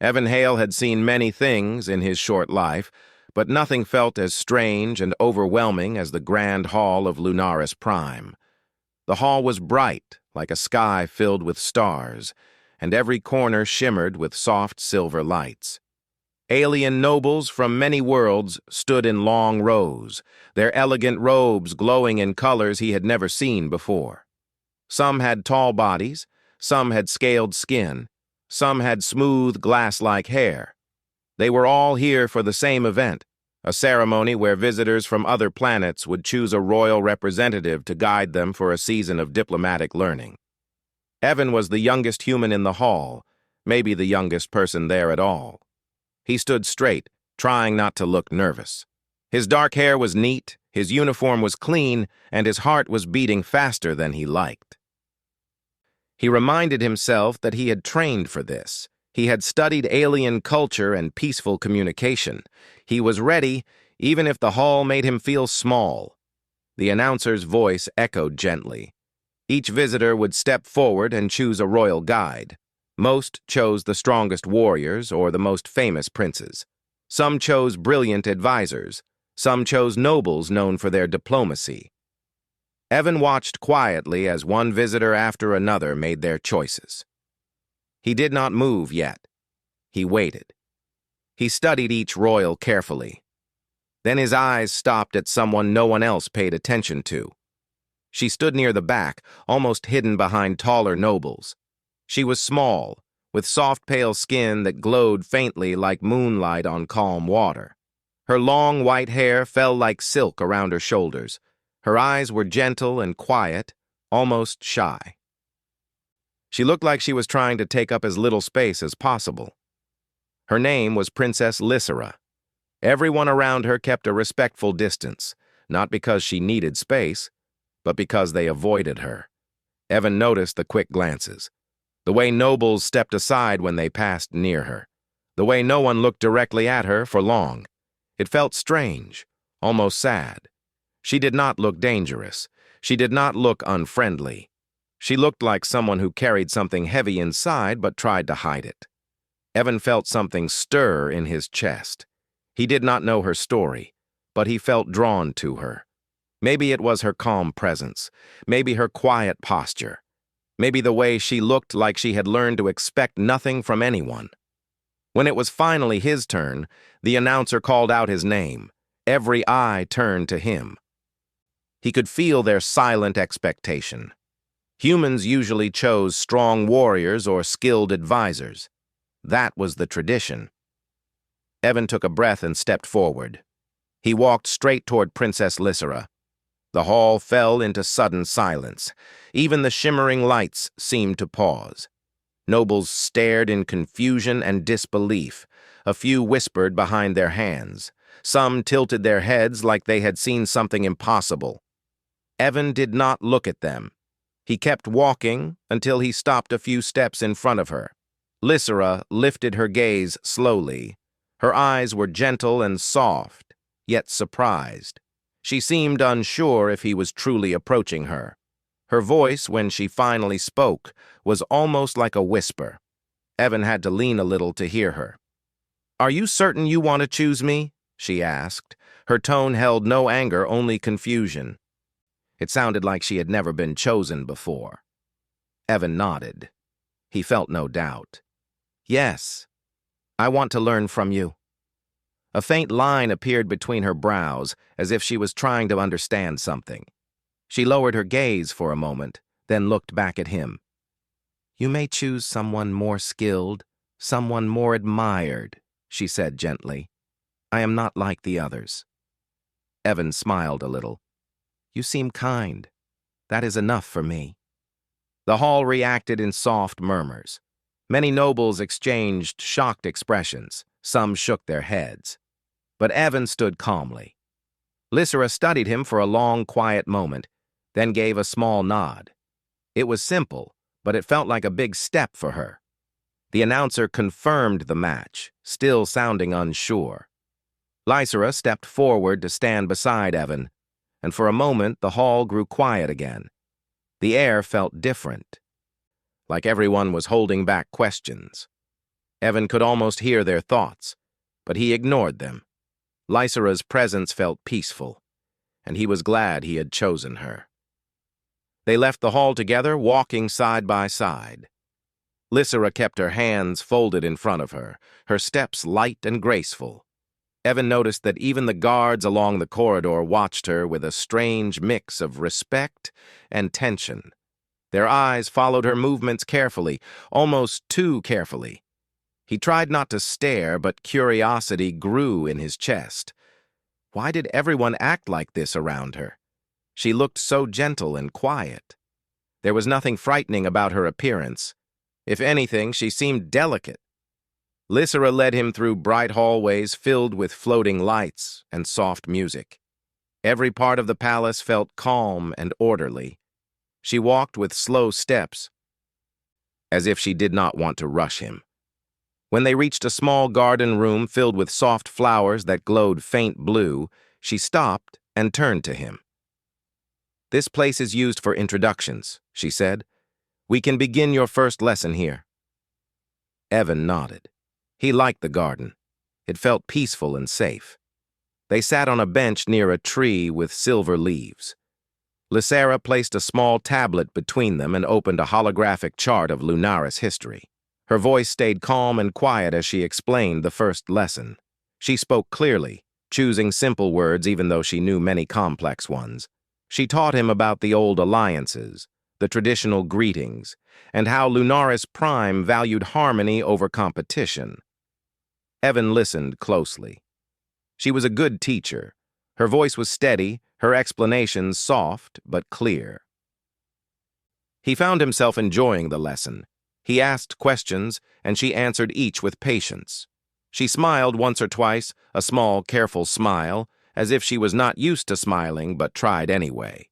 Evan Hale had seen many things in his short life, but nothing felt as strange and overwhelming as the grand hall of Lunaris Prime. The hall was bright, like a sky filled with stars, and every corner shimmered with soft silver lights. Alien nobles from many worlds stood in long rows, their elegant robes glowing in colors he had never seen before. Some had tall bodies, some had scaled skin, some had smooth, glass-like hair. They were all here for the same event, a ceremony where visitors from other planets would choose a royal representative to guide them for a season of diplomatic learning. Evan was the youngest human in the hall, maybe the youngest person there at all. He stood straight, trying not to look nervous. His dark hair was neat, his uniform was clean, and his heart was beating faster than he liked. He reminded himself that he had trained for this. He had studied alien culture and peaceful communication. He was ready, even if the hall made him feel small. The announcer's voice echoed gently. Each visitor would step forward and choose a royal guide. Most chose the strongest warriors or the most famous princes. Some chose brilliant advisors. Some chose nobles known for their diplomacy. Evan watched quietly as one visitor after another made their choices. He did not move yet. He waited. He studied each royal carefully. Then his eyes stopped at someone no one else paid attention to. She stood near the back, almost hidden behind taller nobles. She was small, with soft pale skin that glowed faintly like moonlight on calm water. Her long white hair fell like silk around her shoulders. Her eyes were gentle and quiet, almost shy. She looked like she was trying to take up as little space as possible. Her name was Princess Lysera. Everyone around her kept a respectful distance, not because she needed space, but because they avoided her. Evan noticed the quick glances, the way nobles stepped aside when they passed near her, the way no one looked directly at her for long. It felt strange, almost sad. She did not look dangerous. She did not look unfriendly. She looked like someone who carried something heavy inside but tried to hide it. Evan felt something stir in his chest. He did not know her story, but he felt drawn to her. Maybe it was her calm presence, maybe her quiet posture, maybe the way she looked like she had learned to expect nothing from anyone. When it was finally his turn, the announcer called out his name. Every eye turned to him. He could feel their silent expectation. Humans usually chose strong warriors or skilled advisors. That was the tradition. Evan took a breath and stepped forward. He walked straight toward Princess Lysera. The hall fell into sudden silence. Even the shimmering lights seemed to pause. Nobles stared in confusion and disbelief. A few whispered behind their hands. Some tilted their heads like they had seen something impossible. Evan did not look at them. He kept walking until he stopped a few steps in front of her. Lysera lifted her gaze slowly. Her eyes were gentle and soft, yet surprised. She seemed unsure if he was truly approaching her. Her voice, when she finally spoke, was almost like a whisper. Evan had to lean a little to hear her. "Are you certain you want to choose me?" she asked. Her tone held no anger, only confusion. It sounded like she had never been chosen before. Evan nodded. He felt no doubt. "Yes, I want to learn from you." A faint line appeared between her brows, as if she was trying to understand something. She lowered her gaze for a moment, then looked back at him. "You may choose someone more skilled, someone more admired," she said gently. "I am not like the others." Evan smiled a little. "You seem kind. That is enough for me." The hall reacted in soft murmurs. Many nobles exchanged shocked expressions. Some shook their heads. But Evan stood calmly. Lysera studied him for a long, quiet moment, then gave a small nod. It was simple, but it felt like a big step for her. The announcer confirmed the match, still sounding unsure. Lysera stepped forward to stand beside Evan, and for a moment the hall grew quiet again. The air felt different, like everyone was holding back questions. Evan could almost hear their thoughts, but he ignored them. Lysera's presence felt peaceful, and he was glad he had chosen her. They left the hall together, walking side by side. Lysera kept her hands folded in front of her, her steps light and graceful. Evan noticed that even the guards along the corridor watched her with a strange mix of respect and tension. Their eyes followed her movements carefully, almost too carefully. He tried not to stare, but curiosity grew in his chest. Why did everyone act like this around her? She looked so gentle and quiet. There was nothing frightening about her appearance. If anything, she seemed delicate. Lysera led him through bright hallways filled with floating lights and soft music. Every part of the palace felt calm and orderly. She walked with slow steps, as if she did not want to rush him. When they reached a small garden room filled with soft flowers that glowed faint blue, she stopped and turned to him. "This place is used for introductions," she said. "We can begin your first lesson here." Evan nodded. He liked the garden. It felt peaceful and safe. They sat on a bench near a tree with silver leaves. Lysera placed a small tablet between them and opened a holographic chart of Lunaris history. Her voice stayed calm and quiet as she explained the first lesson. She spoke clearly, choosing simple words even though she knew many complex ones. She taught him about the old alliances, the traditional greetings, and how Lunaris Prime valued harmony over competition. Evan listened closely. She was a good teacher. Her voice was steady, her explanations soft but clear. He found himself enjoying the lesson. He asked questions, and she answered each with patience. She smiled once or twice, a small, careful smile, as if she was not used to smiling but tried anyway.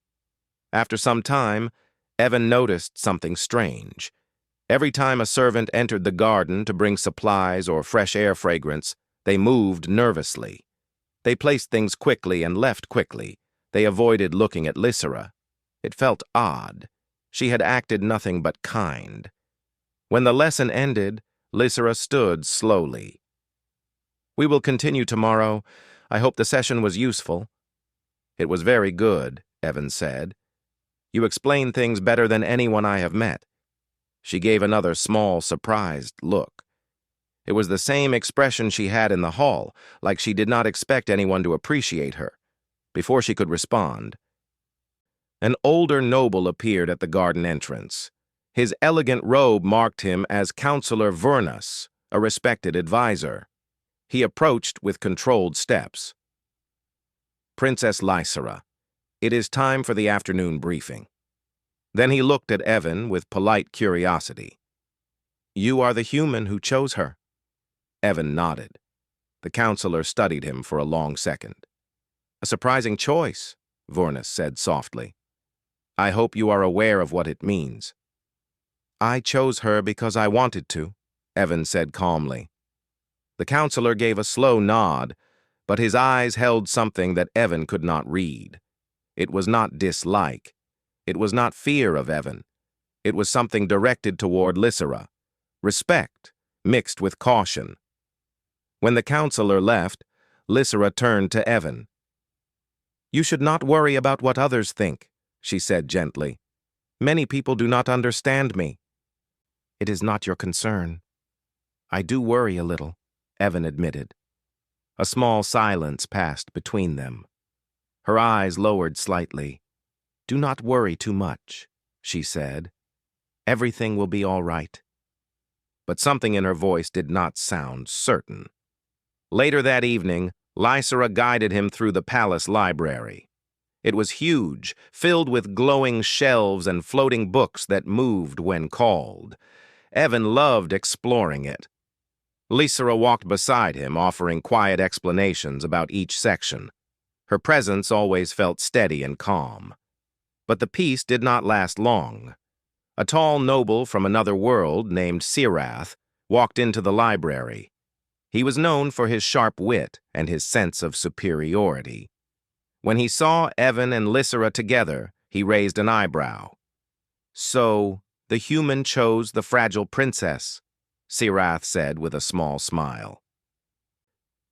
After some time, Evan noticed something strange. Every time a servant entered the garden to bring supplies or fresh air fragrance, they moved nervously. They placed things quickly and left quickly. They avoided looking at Lysera. It felt odd. She had acted nothing but kind. When the lesson ended, Lysera stood slowly. "We will continue tomorrow. I hope the session was useful." "It was very good," Evan said. "You explain things better than anyone I have met." She gave another small, surprised look. It was the same expression she had in the hall, like she did not expect anyone to appreciate her. Before she could respond, an older noble appeared at the garden entrance. His elegant robe marked him as Counselor Vernus, a respected advisor. He approached with controlled steps. "Princess Lysera, it is time for the afternoon briefing." Then he looked at Evan with polite curiosity. "You are the human who chose her." Evan nodded. The counselor studied him for a long second. "A surprising choice," Vernus said softly. "I hope you are aware of what it means." "I chose her because I wanted to," Evan said calmly. The counselor gave a slow nod, but his eyes held something that Evan could not read. It was not dislike. It was not fear of Evan. It was something directed toward Lysera. Respect, mixed with caution. When the counselor left, Lysera turned to Evan. "You should not worry about what others think," she said gently. "Many people do not understand me." "It is not your concern." "I do worry a little," Evan admitted. A small silence passed between them. Her eyes lowered slightly. "Do not worry too much," she said. "Everything will be all right." But something in her voice did not sound certain. Later that evening, Lysera guided him through the palace library. It was huge, filled with glowing shelves and floating books that moved when called. Evan loved exploring it. Lysera walked beside him, offering quiet explanations about each section. Her presence always felt steady and calm. But the peace did not last long. A tall noble from another world named Sirath walked into the library. He was known for his sharp wit and his sense of superiority. When he saw Evan and Lysera together, he raised an eyebrow. "So, the human chose the fragile princess." Sirath said with a small smile.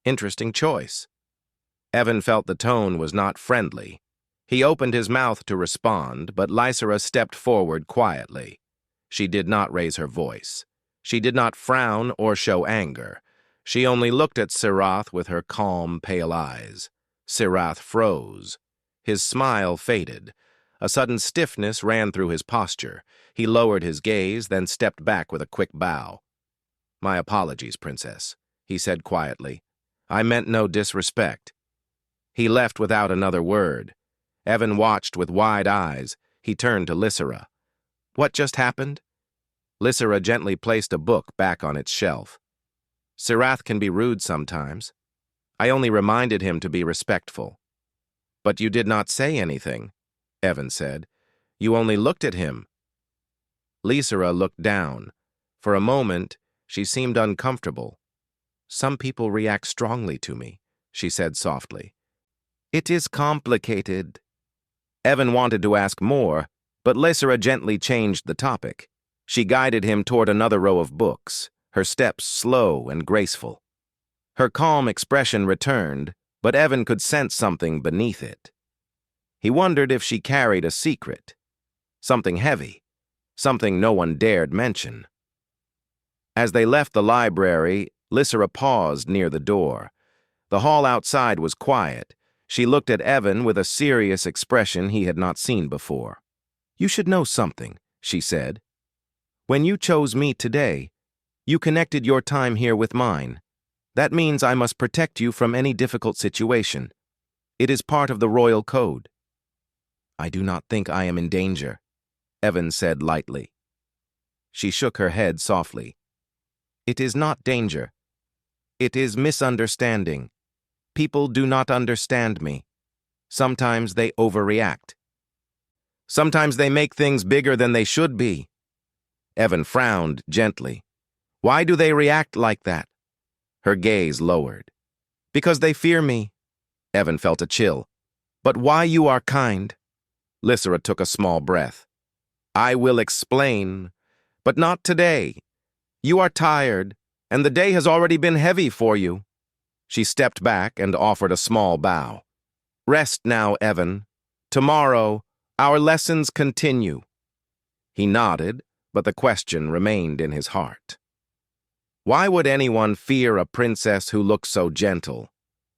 Interesting choice. Evan felt the tone was not friendly. He opened his mouth to respond, but Lysera stepped forward quietly. She did not raise her voice. She did not frown or show anger. She only looked at Sirath with her calm, pale eyes. Sirath froze. His smile faded. A sudden stiffness ran through his posture. He lowered his gaze, then stepped back with a quick bow. "My apologies, Princess," he said quietly. "I meant no disrespect." He left without another word. Evan watched with wide eyes. He turned to Lysera. "What just happened?" Lysera gently placed a book back on its shelf. "Sirath can be rude sometimes. I only reminded him to be respectful." "But you did not say anything," Evan said. "You only looked at him." Lysera looked down. For a moment, she seemed uncomfortable. "Some people react strongly to me," she said softly. "It is complicated." Evan wanted to ask more, but Lysera gently changed the topic. She guided him toward another row of books, her steps slow and graceful. Her calm expression returned, but Evan could sense something beneath it. He wondered if she carried a secret. Something heavy. Something no one dared mention. As they left the library, Lysera paused near the door. The hall outside was quiet. She looked at Evan with a serious expression he had not seen before. "You should know something," she said. "When you chose me today, you connected your time here with mine. That means I must protect you from any difficult situation. It is part of the royal code." "I do not think I am in danger," Evan said lightly. She shook her head softly. "It is not danger. It is misunderstanding. People do not understand me. Sometimes they overreact. Sometimes they make things bigger than they should be." Evan frowned gently. "Why do they react like that?" Her gaze lowered. "Because they fear me." Evan felt a chill. "But why you are kind?" Lysera took a small breath. "I will explain, but not today. You are tired, and the day has already been heavy for you." She stepped back and offered a small bow. "Rest now, Evan. Tomorrow, our lessons continue." He nodded, but the question remained in his heart. Why would anyone fear a princess who looked so gentle?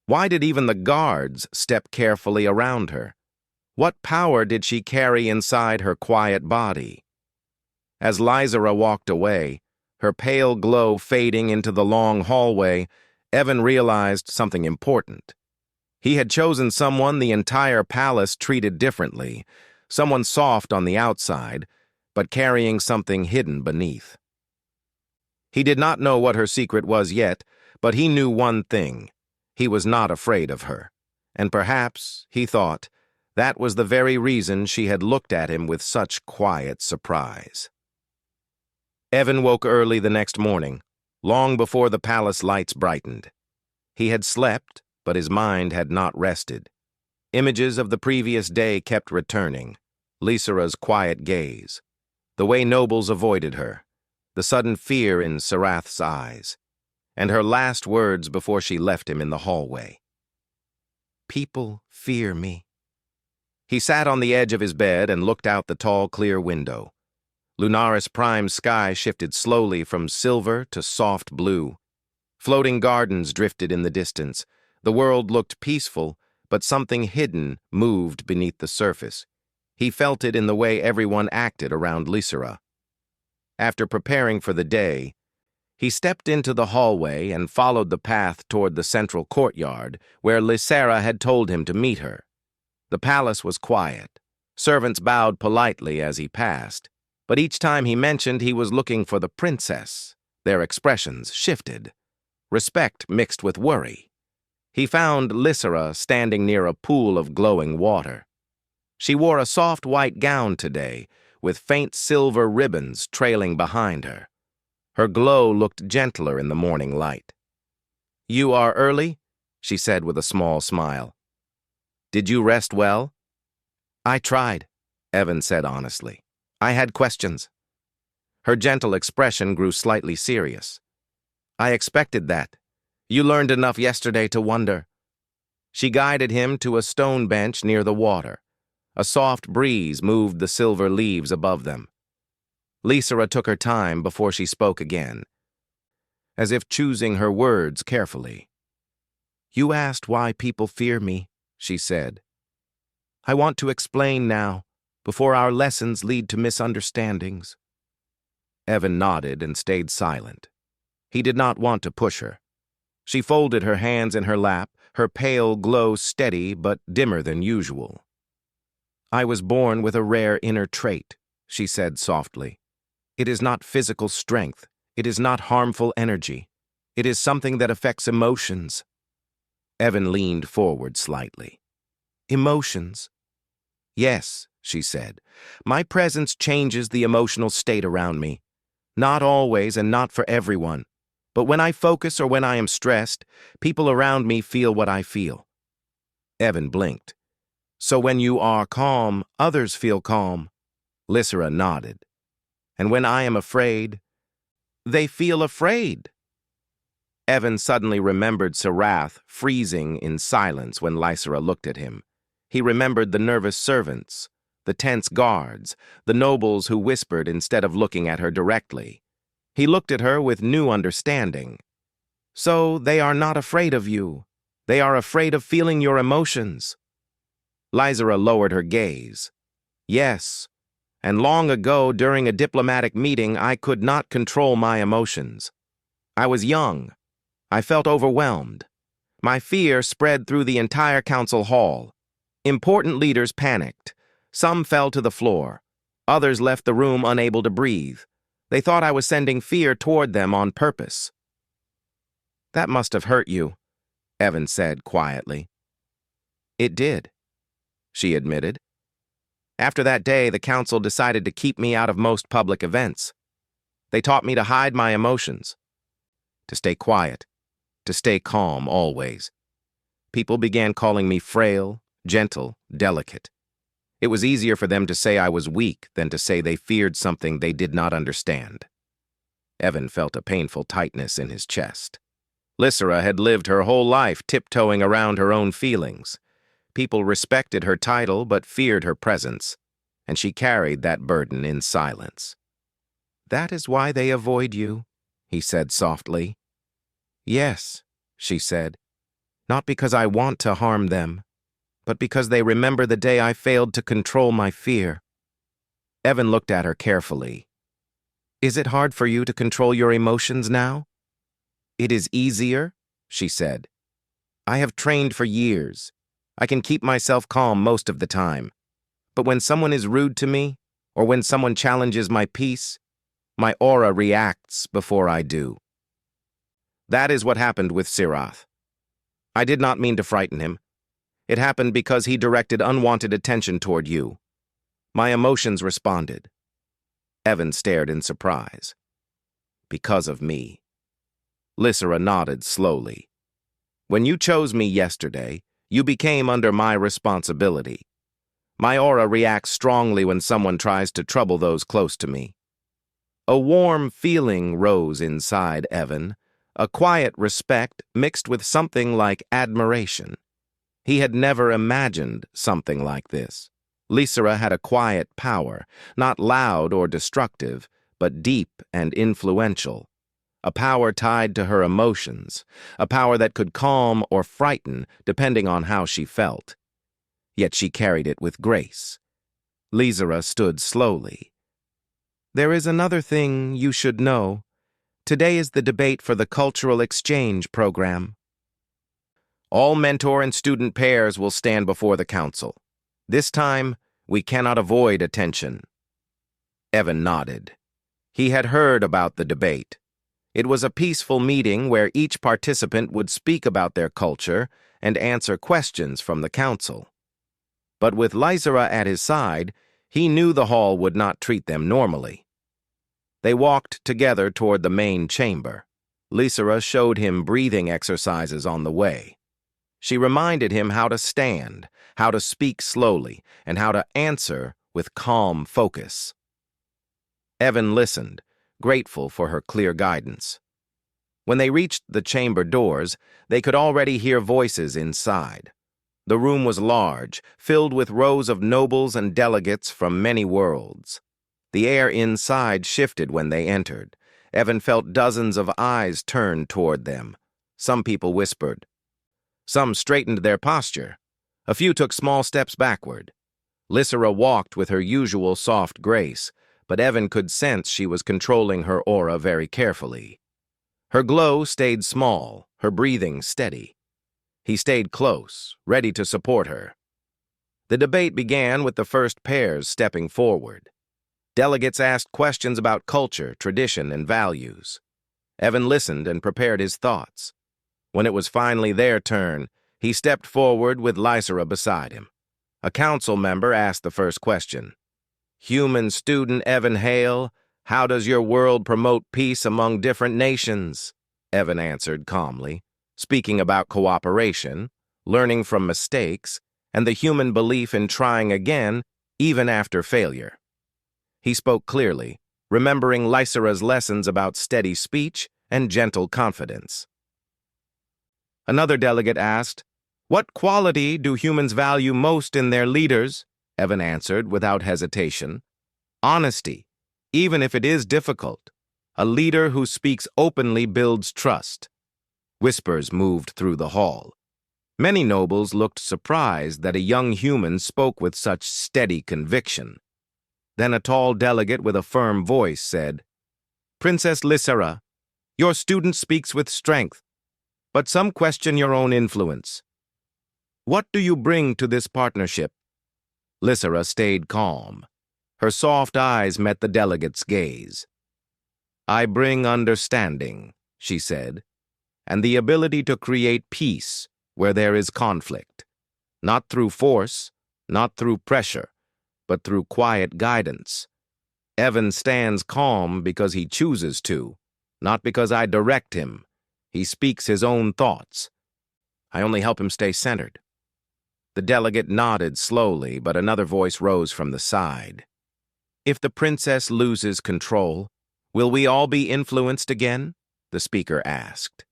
Why did even the guards step carefully around her? What power did she carry inside her quiet body? As Lysera walked away, her pale glow fading into the long hallway, Evan realized something important. He had chosen someone the entire palace treated differently, someone soft on the outside, but carrying something hidden beneath. He did not know what her secret was yet, but he knew one thing. He was not afraid of her. And perhaps, he thought, that was the very reason she had looked at him with such quiet surprise. Evan woke early the next morning, long before the palace lights brightened. He had slept, but his mind had not rested. Images of the previous day kept returning. Lysera's quiet gaze, the way nobles avoided her, the sudden fear in Sirath's eyes, and her last words before she left him in the hallway. "People fear me." He sat on the edge of his bed and looked out the tall, clear window. Lunaris Prime's sky shifted slowly from silver to soft blue. Floating gardens drifted in the distance. The world looked peaceful, but something hidden moved beneath the surface. He felt it in the way everyone acted around Lysera. After preparing for the day, he stepped into the hallway and followed the path toward the central courtyard, where Lysera had told him to meet her. The palace was quiet. Servants bowed politely as he passed, but each time he mentioned he was looking for the princess, their expressions shifted. Respect mixed with worry. He found Lysera standing near a pool of glowing water. She wore a soft white gown today, with faint silver ribbons trailing behind her. Her glow looked gentler in the morning light. "You are early?" she said with a small smile. "Did you rest well?" "I tried," Evan said honestly. "I had questions." Her gentle expression grew slightly serious. "I expected that. You learned enough yesterday to wonder." She guided him to a stone bench near the water. A soft breeze moved the silver leaves above them. Lysera took her time before she spoke again, as if choosing her words carefully. "You asked why people fear me," she said. "I want to explain now, before our lessons lead to misunderstandings." Evan nodded and stayed silent. He did not want to push her. She folded her hands in her lap, her pale glow steady but dimmer than usual. "I was born with a rare inner trait," she said softly. "It is not physical strength. It is not harmful energy. It is something that affects emotions." Evan leaned forward slightly. "Emotions?" "Yes," she said. "My presence changes the emotional state around me. Not always and not for everyone. But when I focus or when I am stressed, people around me feel what I feel." Evan blinked. "So when you are calm, others feel calm?" Lysera nodded. "And when I am afraid, they feel afraid." Evan suddenly remembered Sarath freezing in silence when Lysera looked at him. He remembered the nervous servants, the tense guards, the nobles who whispered instead of looking at her directly. He looked at her with new understanding. "So they are not afraid of you. They are afraid of feeling your emotions." Lysera lowered her gaze. "Yes, and long ago during a diplomatic meeting I could not control my emotions. I was young. I felt overwhelmed. My fear spread through the entire council hall. Important leaders panicked. Some fell to the floor. Others left the room unable to breathe. They thought I was sending fear toward them on purpose." "That must have hurt you," Evan said quietly. "It did," she admitted. "After that day, the council decided to keep me out of most public events. They taught me to hide my emotions, to stay quiet, to stay calm always. People began calling me frail, gentle, delicate. It was easier for them to say I was weak than to say they feared something they did not understand." Evan felt a painful tightness in his chest. Lysera had lived her whole life tiptoeing around her own feelings. People respected her title but feared her presence, and she carried that burden in silence. "That is why they avoid you," he said softly. "Yes," she said. "Not because I want to harm them, but because they remember the day I failed to control my fear." Evan looked at her carefully. "Is it hard for you to control your emotions now?" "It is easier," she said. "I have trained for years. I can keep myself calm most of the time. But when someone is rude to me, or when someone challenges my peace, my aura reacts before I do." That is what happened with Sirath. I did not mean to frighten him. It happened because he directed unwanted attention toward you. My emotions responded. Evan stared in surprise. "Because of me." Lysera nodded slowly. "When you chose me yesterday, you became under my responsibility. My aura reacts strongly when someone tries to trouble those close to me." A warm feeling rose inside Evan, a quiet respect mixed with something like admiration. He had never imagined something like this. Lysera had a quiet power, not loud or destructive, but deep and influential. A power tied to her emotions, a power that could calm or frighten depending on how she felt. Yet she carried it with grace. Lysera stood slowly. "There is another thing you should know. Today is the debate for the Cultural Exchange Program. All mentor and student pairs will stand before the council. This time, we cannot avoid attention." Evan nodded. He had heard about the debate. It was a peaceful meeting where each participant would speak about their culture and answer questions from the council. But with Lysera at his side, he knew the hall would not treat them normally. They walked together toward the main chamber. Lysera showed him breathing exercises on the way. She reminded him how to stand, how to speak slowly, and how to answer with calm focus. Evan listened, grateful for her clear guidance. When they reached the chamber doors, they could already hear voices inside. The room was large, filled with rows of nobles and delegates from many worlds. The air inside shifted when they entered. Evan felt dozens of eyes turned toward them. Some people whispered. Some straightened their posture. A few took small steps backward. Lysera walked with her usual soft grace, but Evan could sense she was controlling her aura very carefully. Her glow stayed small, her breathing steady. He stayed close, ready to support her. The debate began with the first pairs stepping forward. Delegates asked questions about culture, tradition, and values. Evan listened and prepared his thoughts. When it was finally their turn, he stepped forward with Lysera beside him. A council member asked the first question. "Human student Evan Hale, how does your world promote peace among different nations?" Evan answered calmly, speaking about cooperation, learning from mistakes, and the human belief in trying again, even after failure. He spoke clearly, remembering Lysera's lessons about steady speech and gentle confidence. Another delegate asked, "What quality do humans value most in their leaders?" Evan answered without hesitation. "Honesty, even if it is difficult. A leader who speaks openly builds trust." Whispers moved through the hall. Many nobles looked surprised that a young human spoke with such steady conviction. Then a tall delegate with a firm voice said, "Princess Lysera, your student speaks with strength, but some question your own influence. What do you bring to this partnership?" Lysera stayed calm. Her soft eyes met the delegate's gaze. "I bring understanding," she said, "and the ability to create peace where there is conflict. Not through force, not through pressure, but through quiet guidance. Evan stands calm because he chooses to, not because I direct him. He speaks his own thoughts. I only help him stay centered." The delegate nodded slowly, but another voice rose from the side. "If the princess loses control, will we all be influenced again?" the speaker asked.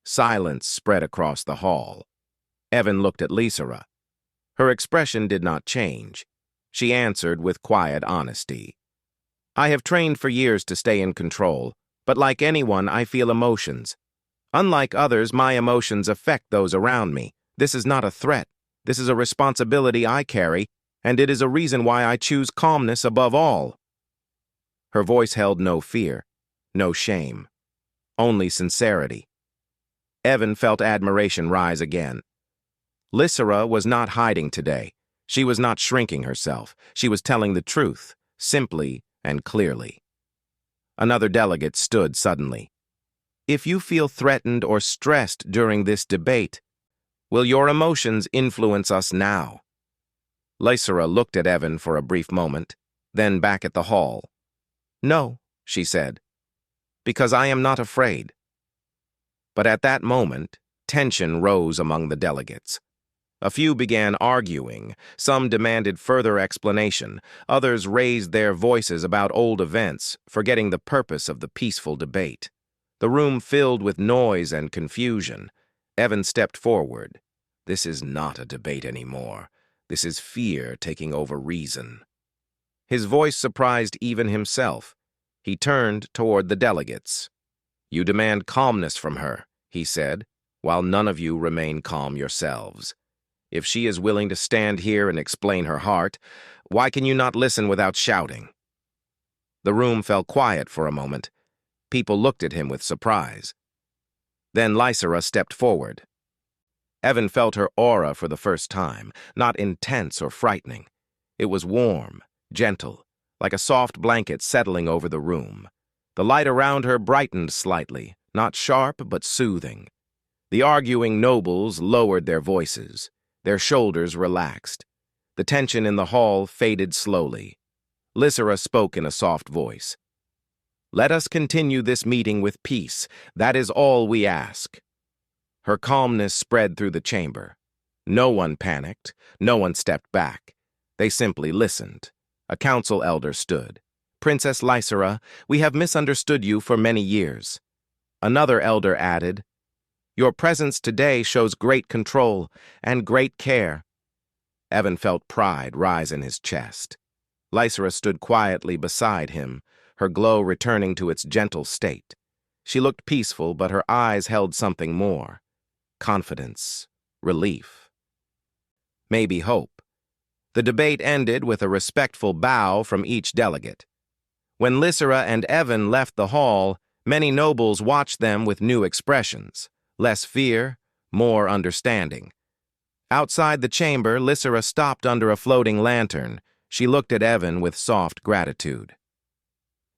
Silence spread across the hall. Evan looked at Lysera. Her expression did not change. She answered with quiet honesty. "I have trained for years to stay in control, but like anyone, I feel emotions. Unlike others, my emotions affect those around me. This is not a threat. This is a responsibility I carry, and it is a reason why I choose calmness above all." Her voice held no fear, no shame, only sincerity. Evan felt admiration rise again. Lysera was not hiding today. She was not shrinking herself. She was telling the truth, simply and clearly. Another delegate stood suddenly. "If you feel threatened or stressed during this debate, will your emotions influence us now?" Lysera looked at Evan for a brief moment, then back at the hall. "No," she said, "because I am not afraid." But at that moment, tension rose among the delegates. A few began arguing, some demanded further explanation, others raised their voices about old events, forgetting the purpose of the peaceful debate. The room filled with noise and confusion. Evan stepped forward. "This is not a debate anymore. This is fear taking over reason." His voice surprised even himself. He turned toward the delegates. "You demand calmness from her," he said, "while none of you remain calm yourselves. If she is willing to stand here and explain her heart, why can you not listen without shouting?" The room fell quiet for a moment. People looked at him with surprise. Then Lysera stepped forward. Evan felt her aura for the first time, not intense or frightening. It was warm, gentle, like a soft blanket settling over the room. The light around her brightened slightly, not sharp but soothing. The arguing nobles lowered their voices. Their shoulders relaxed. The tension in the hall faded slowly. Lysera spoke in a soft voice. "Let us continue this meeting with peace. That is all we ask." Her calmness spread through the chamber. No one panicked. No one stepped back. They simply listened. A council elder stood. Princess Lysera, we have misunderstood you for many years." Another elder added, "Your presence today shows great control and great care." Evan felt pride rise in his chest. Lysera stood quietly beside him, her glow returning to its gentle state. She looked peaceful, but her eyes held something more. Confidence, relief, maybe hope. The debate ended with a respectful bow from each delegate. When Lysera and Evan left the hall, many nobles watched them with new expressions, less fear, more understanding. Outside the chamber, Lysera stopped under a floating lantern. She looked at Evan with soft gratitude.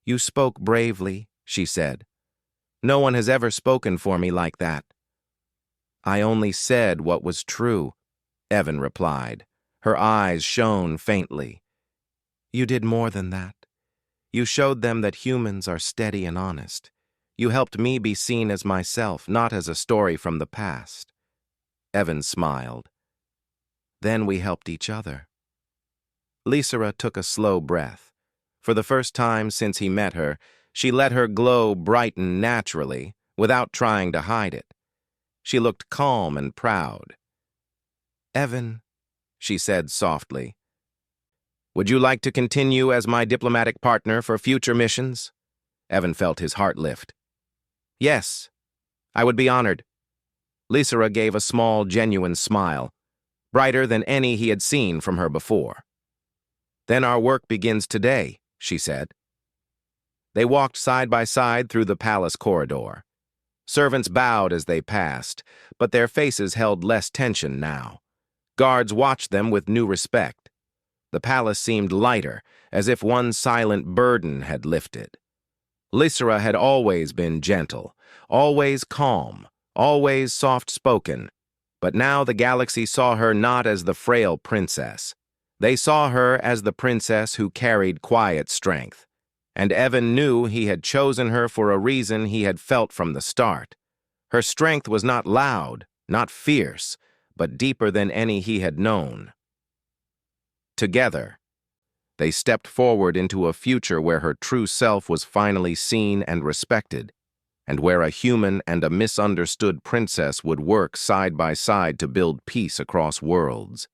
"You spoke bravely," she said. "No one has ever spoken for me like that." "I only said what was true," Evan replied. Her eyes shone faintly. "You did more than that. You showed them that humans are steady and honest. You helped me be seen as myself, not as a story from the past." Evan smiled. "Then we helped each other." Lysera took a slow breath. For the first time since he met her, she let her glow brighten naturally, without trying to hide it. She looked calm and proud. "Evan," she said softly, "would you like to continue as my diplomatic partner for future missions?" Evan felt his heart lift. "Yes, I would be honored." Lysera gave a small, genuine smile, brighter than any he had seen from her before. "Then our work begins today," she said. They walked side by side through the palace corridor. Servants bowed as they passed, but their faces held less tension now. Guards watched them with new respect. The palace seemed lighter, as if one silent burden had lifted. Lysera had always been gentle, always calm, always soft-spoken, but now the galaxy saw her not as the frail princess. They saw her as the princess who carried quiet strength. And Evan knew he had chosen her for a reason he had felt from the start. Her strength was not loud, not fierce, but deeper than any he had known. Together, they stepped forward into a future where her true self was finally seen and respected, and where a human and a misunderstood princess would work side by side to build peace across worlds.